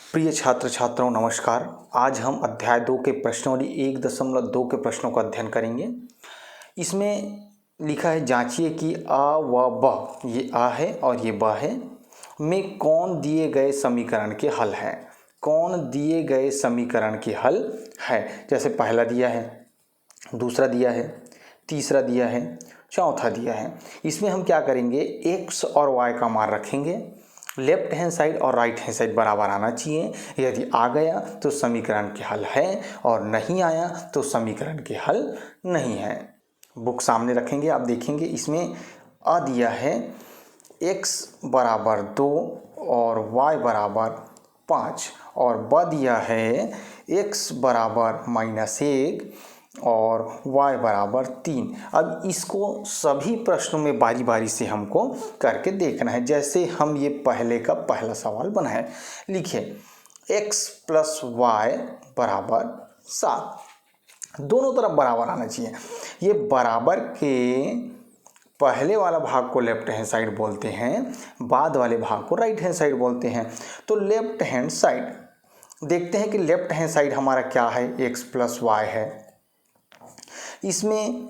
प्रिय छात्र छात्राओं नमस्कार। आज हम अध्याय 2 के प्रश्नावली 1.2 के प्रश्नों का अध्ययन करेंगे। इसमें लिखा है जांचिए कि आ व ब, ये आ है और ये ब है, में कौन दिए गए समीकरण के हल है। कौन दिए गए समीकरण के हल है। जैसे पहला दिया है, दूसरा दिया है, तीसरा दिया है, चौथा दिया है। इसमें हम क्या करेंगे, एक्स और वाई का मान रखेंगे। लेफ्ट हैंड साइड और राइट हैंड साइड बराबर आना चाहिए। यदि आ गया तो समीकरण के हल है और नहीं आया तो समीकरण के हल नहीं है। बुक सामने रखेंगे, आप देखेंगे इसमें आ दिया है x बराबर 2 और y बराबर 5 और ब दिया है x बराबर -1 और y बराबर 3। अब इसको सभी प्रश्नों में बारी बारी से हमको करके देखना है। जैसे हम ये पहले का पहला सवाल बनाए, लिखिए x + y बराबर 7। दोनों तरफ बराबर आना चाहिए। ये बराबर के पहले वाला भाग को लेफ्ट हैंड साइड बोलते हैं, बाद वाले भाग को राइट हैंड साइड बोलते हैं। तो लेफ्ट हैंड साइड देखते हैं कि लेफ्ट हैंड साइड हमारा क्या है, x + y है। इसमें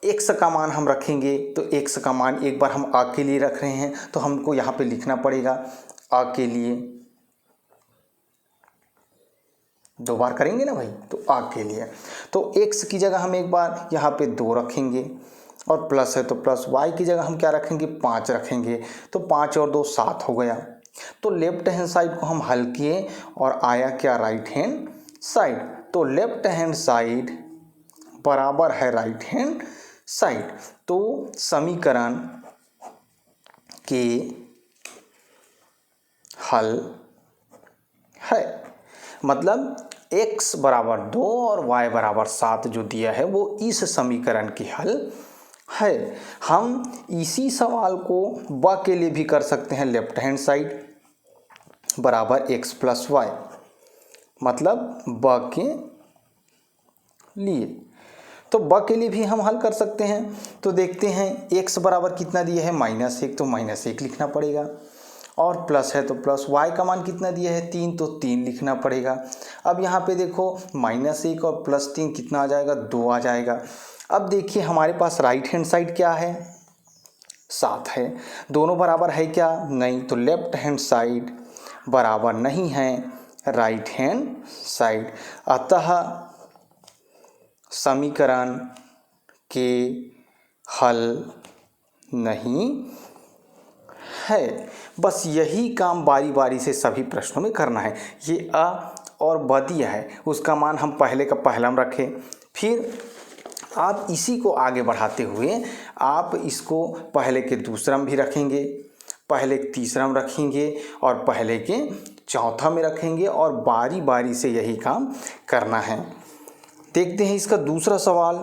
x का मान हम रखेंगे तो x का मान एक बार हम आ के लिए रख रहे हैं तो हमको यहाँ पे लिखना पड़ेगा आ के लिए। दो बार करेंगे ना भाई, तो आ के लिए तो x की जगह हम एक बार यहाँ पे 2 रखेंगे और प्लस है तो प्लस, y की जगह हम क्या रखेंगे 5 रखेंगे। तो 5 और 2 7 हो गया। तो लेफ्ट हैंड साइड को हम हल किए और आया क्या, राइट हैंड साइड। तो लेफ्ट हैंड साइड बराबर है राइट हैंड साइड। तो समीकरण के हल है, मतलब x बराबर 2 और y बराबर 7 जो दिया है वो इस समीकरण के हल है। हम इसी सवाल को ब के लिए भी कर सकते हैं। लेफ्ट हैंड साइड बराबर x + y, मतलब ब के लिए। तो ब के लिए भी हम हल कर सकते हैं। तो देखते हैं x बराबर कितना दिया है -1, तो -1 लिखना पड़ेगा और प्लस है तो प्लस। y का मान कितना दिया है 3, तो 3 लिखना पड़ेगा। अब यहाँ पे देखो -1 और +3 कितना आ जाएगा, 2 आ जाएगा। अब देखिए हमारे पास राइट हैंड साइड क्या है, 7 है। दोनों बराबर है क्या, नहीं। तो लेफ्ट हैंड साइड बराबर नहीं है राइट हैंड साइड। अतः समीकरण के हल नहीं है। बस यही काम बारी बारी से सभी प्रश्नों में करना है। ये अ और ब दिया है, उसका मान हम पहले का पहला में रखें। फिर आप इसी को आगे बढ़ाते हुए आप इसको पहले के दूसरा में भी रखेंगे, पहले के तीसरा में रखेंगे और पहले के चौथा में रखेंगे और बारी बारी से यही काम करना है। देखते हैं इसका दूसरा सवाल।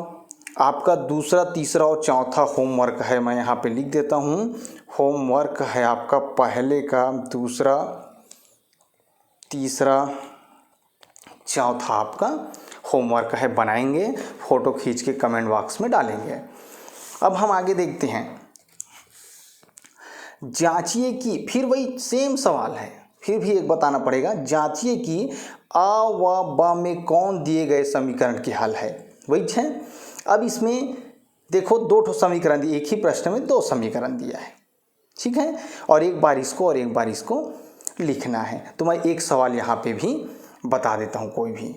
आपका दूसरा, तीसरा और चौथा होमवर्क है, मैं यहाँ पे लिख देता हूँ। होमवर्क है आपका पहले का, दूसरा, तीसरा, चौथा आपका होमवर्क है। बनाएंगे, फोटो खींच के कमेंट बॉक्स में डालेंगे। अब हम आगे देखते हैं। जांचिए कि, फिर वही सेम सवाल है, फिर भी एक बताना पड़ेगा। जांचिए कि आ व ब में कौन दिए गए समीकरण के हल है, वही है। अब इसमें देखो 2 समीकरण दिए, एक ही प्रश्न में 2 समीकरण दिया है, ठीक है। और एक बार इसको और एक बार इसको लिखना है। तो मैं एक सवाल यहाँ पे भी बता देता हूँ कोई भी।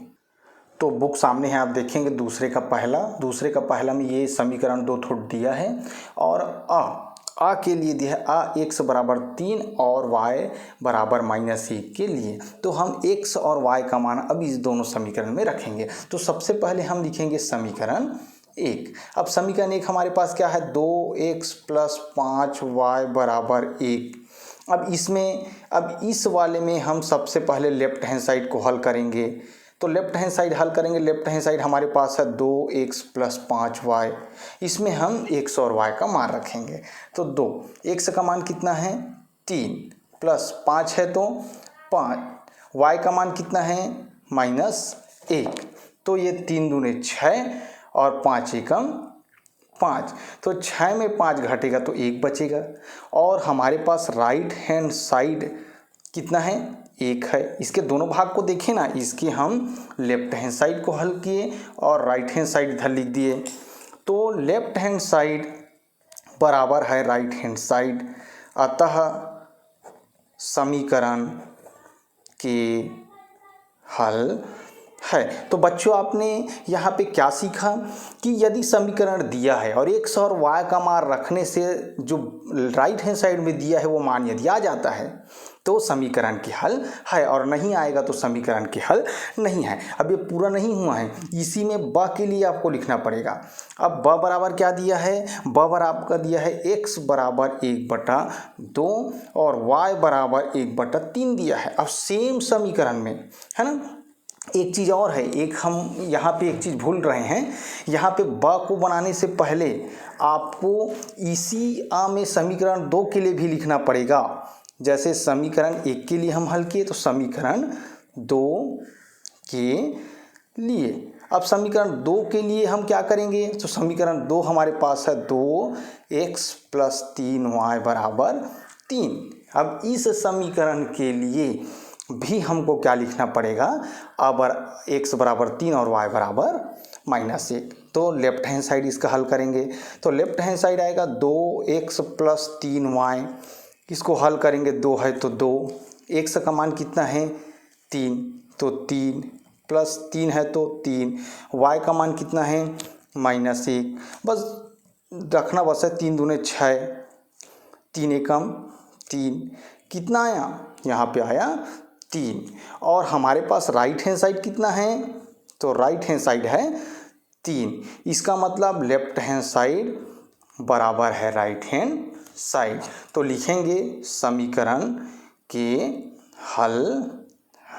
तो बुक सामने है, आप देखेंगे दूसरे का पहला में ये समीकरण 2 थोड़ा दिया है और आ के लिए दिया है आ x बराबर 3 और y बराबर -1 के लिए। तो हम x और y का मान अब इस दोनों समीकरण में रखेंगे। तो सबसे पहले हम लिखेंगे समीकरण 1। अब समीकरण 1 हमारे पास क्या है, 2x + 5y बराबर 1। अब इसमें, अब इस वाले में हम सबसे पहले लेफ्ट हैंड साइड को हल करेंगे। तो लेफ्ट हैंड साइड हल करेंगे। लेफ्ट हैंड साइड हमारे पास है 2x + 5y। इसमें हम x और y का मान रखेंगे। तो 2, x का मान कितना है 3 प्लस 5 है तो 5, y का मान कितना है -1। तो ये 3 दूने 6 और 5 एकम 5। तो 6 में 5 घटेगा तो 1 बचेगा। और हमारे पास राइट हैंड साइड कितना है 1 है। इसके दोनों भाग को देखें ना, इसके हम लेफ्ट हैंड साइड को हल किए और राइट हैंड साइड इधर लिख दिए। तो लेफ्ट हैंड साइड बराबर है राइट हैंड साइड, अतः समीकरण के हल है। तो बच्चों आपने यहाँ पे क्या सीखा कि यदि समीकरण दिया है और x और y का मान रखने से जो राइट हैंड साइड में दिया है वो मान यदि आ जाता है तो समीकरण के हल है, और नहीं आएगा तो समीकरण के हल नहीं है। अब ये पूरा नहीं हुआ है, इसी में ब के लिए आपको लिखना पड़ेगा। अब ब बराबर क्या दिया है, ब बराबर आपका दिया है x बराबर 1/2 और y बराबर 1/3 दिया है। अब सेम समीकरण में है ना, एक चीज़ और है, एक हम यहाँ पे एक चीज़ भूल रहे हैं। यहाँ पे ब को बनाने से पहले आपको इसी में समीकरण 2 के लिए भी लिखना पड़ेगा। जैसे समीकरण 1 के लिए हम हल किए तो समीकरण 2 के लिए, अब समीकरण 2 के लिए हम क्या करेंगे, तो समीकरण 2 हमारे पास है 2x + 3y बराबर 3। अब इस समीकरण के लिए भी हमको क्या लिखना पड़ेगा, अब x बराबर 3 और y बराबर -1। तो लेफ्ट हैंड साइड इसका हल करेंगे तो लेफ्ट हैंड साइड आएगा 2x + 3y, इसको हल करेंगे 2 है तो 2, x का मान कितना है 3 तो 3 + 3 है तो 3, y का मान कितना है -1, बस रखना बस है 3 दूने 6, 3 एकम 3, कितना आया यहाँ पे आया 3। और हमारे पास राइट हैंड साइड कितना है, तो राइट हैंड साइड है 3। इसका मतलब लेफ्ट हैंड साइड बराबर है राइट हैंड साइड। तो लिखेंगे समीकरण के हल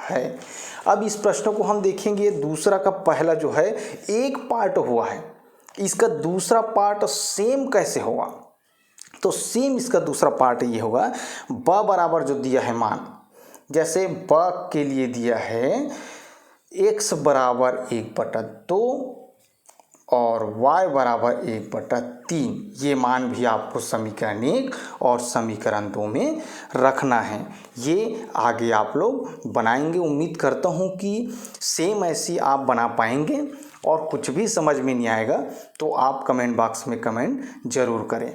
है। अब इस प्रश्न को हम देखेंगे, दूसरा का पहला जो है एक पार्ट हुआ है, इसका दूसरा पार्ट सेम कैसे होगा। तो सेम इसका दूसरा पार्ट ये होगा, ब बराबर जो दिया है मान, जैसे ब के लिए दिया है x बराबर 1/2 और y बराबर 1/3, ये मान भी आपको समीकरण 1 और समीकरण 2 में रखना है। ये आगे आप लोग बनाएंगे, उम्मीद करता हूँ कि सेम ऐसी आप बना पाएंगे। और कुछ भी समझ में नहीं आएगा तो आप कमेंट बॉक्स में कमेंट जरूर करें।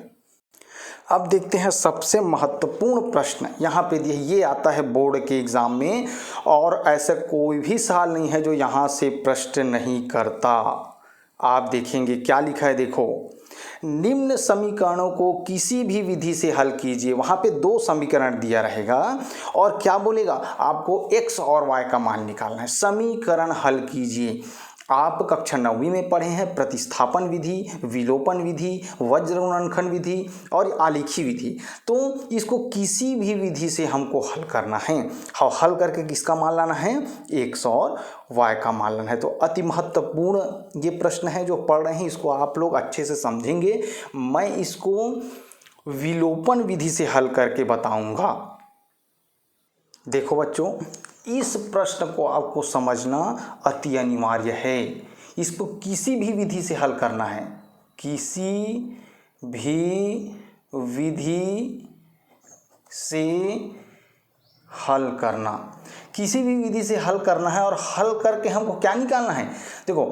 अब देखते हैं सबसे महत्वपूर्ण प्रश्न यहाँ पे दिए, ये आता है बोर्ड के एग्ज़ाम में और ऐसा कोई भी सवाल नहीं है जो यहाँ से प्रश्न नहीं करता। आप देखेंगे क्या लिखा है, देखो, निम्न समीकरणों को किसी भी विधि से हल कीजिए। वहाँ पे 2 समीकरण दिया रहेगा और क्या बोलेगा, आपको x और y का मान निकालना है, समीकरण हल कीजिए। आप कक्षा 9वीं में पढ़े हैं प्रतिस्थापन विधि, विलोपन विधि, वज्र गुणनखंड विधि और आलेखी विधि। तो इसको किसी भी विधि से हमको हल करना है, हल करके किसका मान लाना है, x और y का मान लाना है। तो अति महत्वपूर्ण ये प्रश्न है जो पढ़ रहे हैं, इसको आप लोग अच्छे से समझेंगे। मैं इसको विलोपन विधि से हल करके बताऊंगा। देखो बच्चों, इस प्रश्न को आपको समझना अति अनिवार्य है। इसको किसी भी विधि से हल करना है, किसी भी विधि से हल करना, किसी भी विधि से हल करना है। और हल करके हमको क्या निकालना है, देखो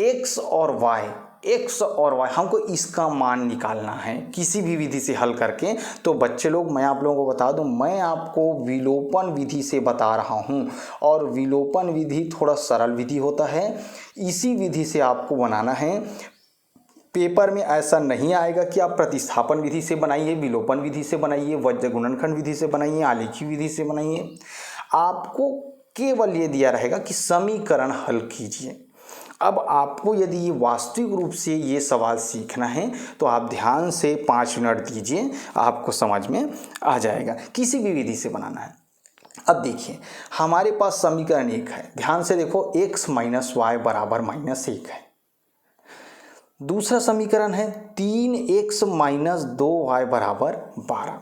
x और y हमको इसका मान निकालना है किसी भी विधि से हल करके। तो बच्चे लोग, मैं आप लोगों को बता दूं, मैं आपको विलोपन विधि से बता रहा हूं और विलोपन विधि थोड़ा सरल विधि होता है, इसी विधि से आपको बनाना है। पेपर में ऐसा नहीं आएगा कि आप प्रतिस्थापन विधि से बनाइए, विलोपन विधि से बनाइए, वज्र गुणनखंड विधि से बनाइए, आलेखी विधि से बनाइए। आपको केवल ये दिया रहेगा कि समीकरण हल कीजिए। अब आपको यदि ये वास्तविक रूप से ये सवाल सीखना है तो आप ध्यान से 5 मिनट दीजिए, आपको समझ में आ जाएगा। किसी भी विधि से बनाना है। अब देखिए, हमारे पास समीकरण 1 है, ध्यान से देखो, x - y बराबर -1 है। दूसरा समीकरण है 3x - 2y बराबर 12।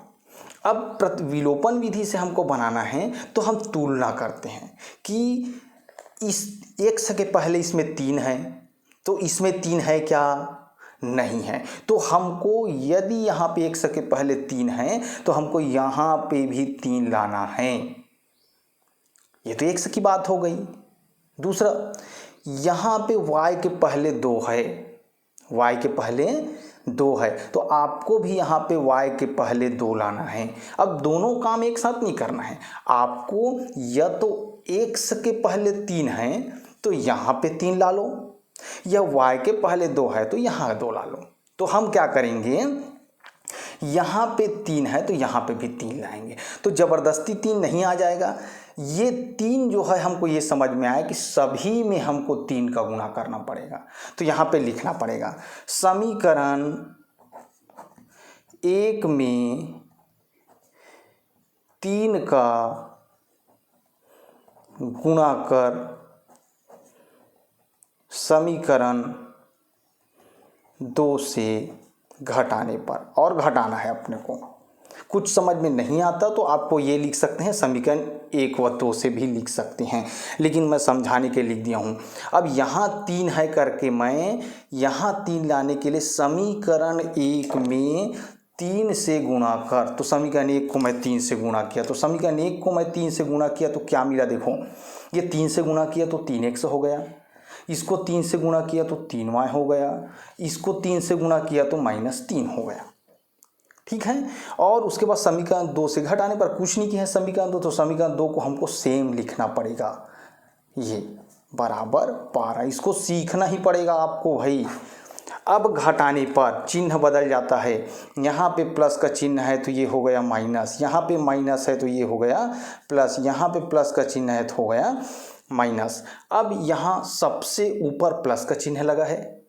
अब विलोपन विधि से हमको बनाना है तो हम तुलना करते हैं कि इस x के पहले इसमें 3 है तो इसमें 3 है क्या, नहीं है। तो हमको यदि यहाँ पे x के पहले 3 है तो हमको यहाँ पे भी 3 लाना है। ये तो x की बात हो गई। दूसरा, यहाँ पे y के पहले 2 है, y के पहले 2 है, तो आपको भी यहाँ पे y के पहले 2 लाना है। अब दोनों काम एक साथ नहीं करना है आपको, या तो x के पहले 3 है तो यहाँ पे 3 ला लो, या y के पहले 2 है तो यहाँ 2 ला लो। तो हम क्या करेंगे, यहाँ पे 3 है तो यहाँ पे भी 3 लाएंगे। तो ज़बरदस्ती 3 नहीं आ जाएगा। ये 3 जो है हमको ये समझ में आया कि सभी में हमको 3 का गुणा करना पड़ेगा। तो यहाँ पे लिखना पड़ेगा समीकरण 1 में 3 का गुणा कर समीकरण 2 से घटाने पर, और घटाना है अपने को। कुछ समझ में नहीं आता तो आपको ये लिख सकते हैं, समीकरण 1 व 2 से भी लिख सकते हैं, लेकिन मैं समझाने के लिख दिया हूँ। अब यहाँ 3 है करके मैं यहाँ 3 लाने के लिए समीकरण 1 में 3 से गुणा कर, तो समीकरण 1 को मैं 3 से गुणा किया, तो समीकरण 1 को मैं 3 से गुणा किया तो क्या मिला, देखो ये 3 से गुणा किया तो 3x हो गया, इसको 3 से गुणा किया तो 3y हो गया, इसको 3 से गुणा किया तो -3 हो गया। ठीक है। और उसके बाद समीकरण 2 से घटाने पर कुछ नहीं किया है समीकरण 2, तो समीकरण 2 को हमको सेम लिखना पड़ेगा, ये बराबर 12। इसको सीखना ही पड़ेगा आपको भाई। अब घटाने पर चिन्ह बदल जाता है, यहाँ पे प्लस का चिन्ह है तो ये हो गया माइनस, यहाँ पे माइनस है तो ये हो गया प्लस, यहाँ पे प्लस का चिन्ह है तो हो गया माइनस। अब यहाँ सबसे ऊपर प्लस का चिन्ह लगा है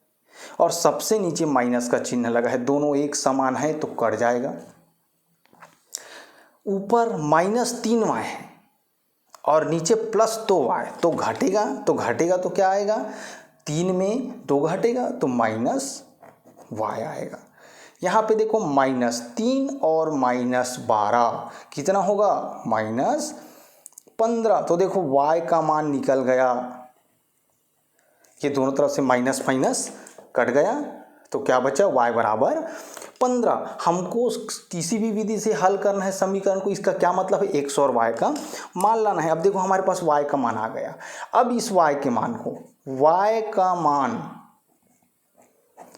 और सबसे नीचे माइनस का चिन्ह लगा है, दोनों एक समान है तो कट जाएगा। ऊपर -3y है और नीचे +2y, तो घटेगा तो क्या आएगा, 3 में 2 घटेगा तो -y आएगा। यहाँ पे देखो -3 और -12 कितना होगा, -15। तो देखो y का मान निकल गया, ये दोनों तरफ से माइनस माइनस कट गया, तो क्या बचा, y बराबर 15। हमको किसी भी विधि से हल करना है समीकरण को, इसका क्या मतलब है, x और y का मान लाना है। अब देखो हमारे पास y का मान आ गया। अब इस y के मान को, y का मान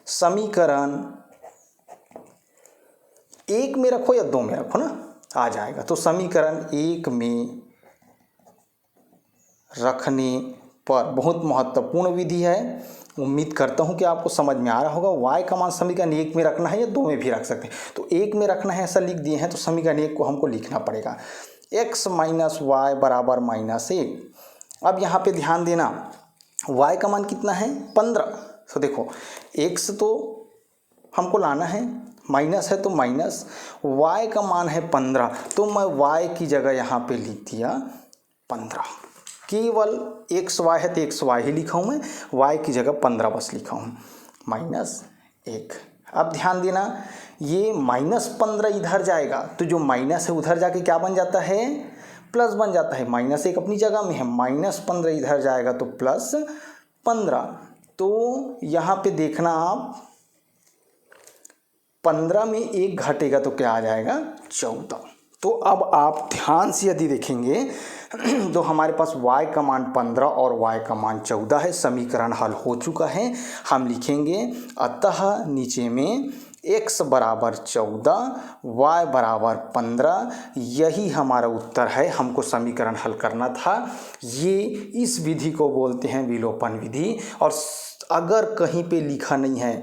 समीकरण 1 में रखो या 2 में रखो ना, आ जाएगा। तो समीकरण 1 में रखने पर, बहुत महत्वपूर्ण विधि है, उम्मीद करता हूं कि आपको समझ में आ रहा होगा। y का मान समीकरण 1 में रखना है या 2 में भी रख सकते हैं, तो 1 में रखना है ऐसा लिख दिए हैं, तो समीकरण 1 को हमको लिखना पड़ेगा x - y बराबर -1। अब यहाँ पे ध्यान देना, y का मान कितना है, 15। तो देखो x तो हमको लाना है, माइनस है तो माइनस, y का मान है 15, तो मैं y की जगह यहाँ पे लिख दिया 15। केवल xy है तो xy ही लिखा हूँ मैं, y की जगह 15 बस लिखा हूँ, -1। अब ध्यान देना, ये -15 इधर जाएगा तो जो माइनस है उधर जाके क्या बन जाता है, प्लस बन जाता है। -1 अपनी जगह में है, -15 इधर जाएगा तो +15। तो यहाँ पे देखना आप, 15 में 1 घटेगा तो क्या आ जाएगा, 14। तो अब आप ध्यान से यदि देखेंगे तो हमारे पास y का मान 15 और y का मान 14 है। समीकरण हल हो चुका है। हम लिखेंगे अतः नीचे में x बराबर 14, y बराबर 15, यही हमारा उत्तर है। हमको समीकरण हल करना था। ये इस विधि को बोलते हैं विलोपन विधि। और अगर कहीं पे लिखा नहीं है,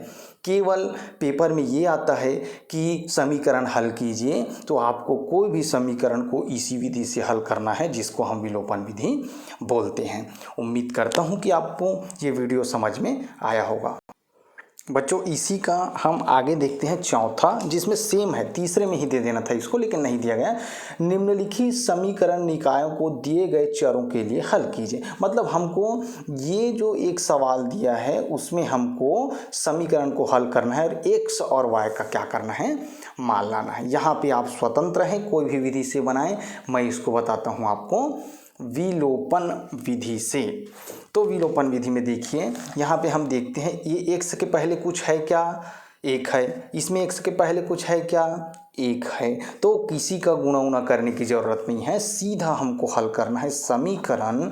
केवल पेपर में ये आता है कि समीकरण हल कीजिए, तो आपको कोई भी समीकरण को इसी विधि से हल करना है, जिसको हम विलोपन विधि बोलते हैं। उम्मीद करता हूँ कि आपको ये वीडियो समझ में आया होगा। बच्चों इसी का हम आगे देखते हैं चौथा, जिसमें सेम है, तीसरे में ही दे देना था इसको, लेकिन नहीं दिया गया। निम्नलिखित समीकरण निकायों को दिए गए चरों के लिए हल कीजिए। मतलब हमको ये जो एक सवाल दिया है उसमें हमको समीकरण को हल करना है और x और y का क्या करना है, मान लाना है। यहाँ पे आप स्वतंत्र हैं, कोई भी विधि से बनाएं। मैं इसको बताता हूँ आपको विलोपन विधि से। तो विलोपन विधि में देखिए, यहाँ पे हम देखते हैं ये x के पहले कुछ है क्या, 1 है। इसमें x के पहले कुछ है क्या, 1 है। तो किसी का गुणा उना करने की ज़रूरत नहीं है, सीधा हमको हल करना है समीकरण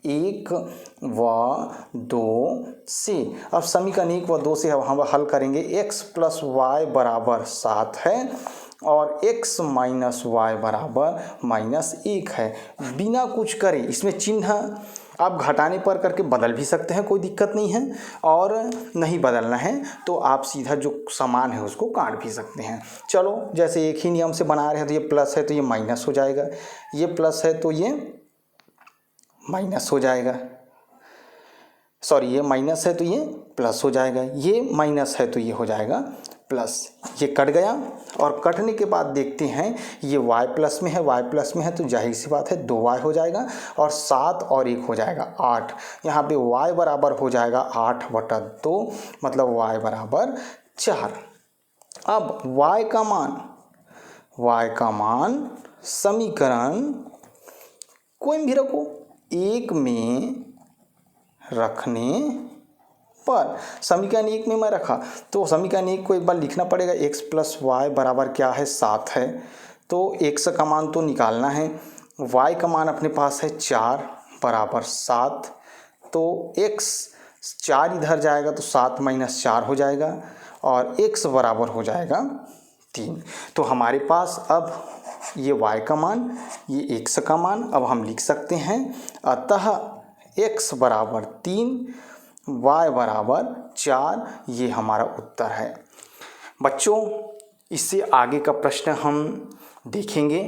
1 व 2 से। अब समीकरण 1 व 2 से हम हल करेंगे। x + y बराबर 7 है और x - y बराबर -1 है। बिना कुछ करे इसमें चिन्ह आप घटाने पर करके बदल भी सकते हैं, कोई दिक्कत नहीं है। और नहीं बदलना है तो आप सीधा जो समान है उसको काट भी सकते हैं। चलो, जैसे एक ही नियम से बना रहे हैं, तो ये प्लस है तो ये माइनस हो जाएगा, ये प्लस है तो ये माइनस हो जाएगा, सॉरी ये माइनस है तो ये प्लस हो जाएगा, ये माइनस है तो ये हो जाएगा प्लस। ये कट गया और कटने के बाद देखते हैं ये y प्लस में है, y प्लस में है तो जाहिर सी बात है 2y हो जाएगा और 7 और 1 हो जाएगा 8। यहाँ पे y बराबर हो जाएगा 8/2, मतलब y बराबर 4। अब y का मान समीकरण कोई भी रखो 1 में रखने पर, समीकरण 1 में मैं रखा तो समीकरण 1 को एक बार लिखना पड़ेगा। x + y बराबर क्या है, 7 है, तो x का मान तो निकालना है। y का मान अपने पास है 4 बराबर 7, तो x 4 इधर जाएगा तो 7 - 4 हो जाएगा और x बराबर हो जाएगा 3। तो हमारे पास अब ये y का मान, ये x का मान अब हम लिख सकते हैं। अतः x बराबर 3, y बराबर 4, ये हमारा उत्तर है। बच्चों, इससे आगे का प्रश्न हम देखेंगे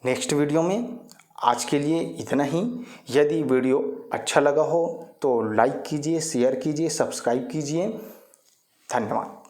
नेक्स्ट वीडियो में। आज के लिए इतना ही। यदि वीडियो अच्छा लगा हो तो लाइक कीजिए, शेयर कीजिए, सब्सक्राइब कीजिए। धन्यवाद।